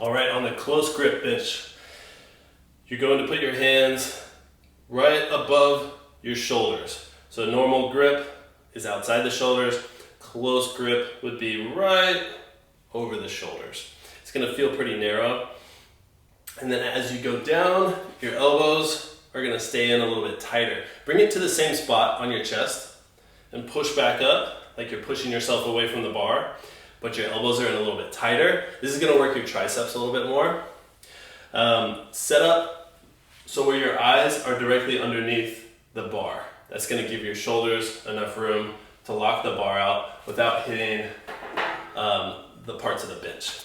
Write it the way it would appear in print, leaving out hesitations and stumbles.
All right, on the close grip bench, you're going to put your hands right above your shoulders. So normal grip is outside the shoulders. Close grip would be right over the shoulders. It's gonna feel pretty narrow. And then as you go down, your elbows are gonna stay in a little bit tighter. Bring it to the same spot on your chest and push back up like you're pushing yourself away from the bar, but your elbows are in a little bit tighter. This is gonna work your triceps a little bit more. Set up so where your eyes are directly underneath the bar. That's gonna give your shoulders enough room to lock the bar out without hitting the parts of the bench.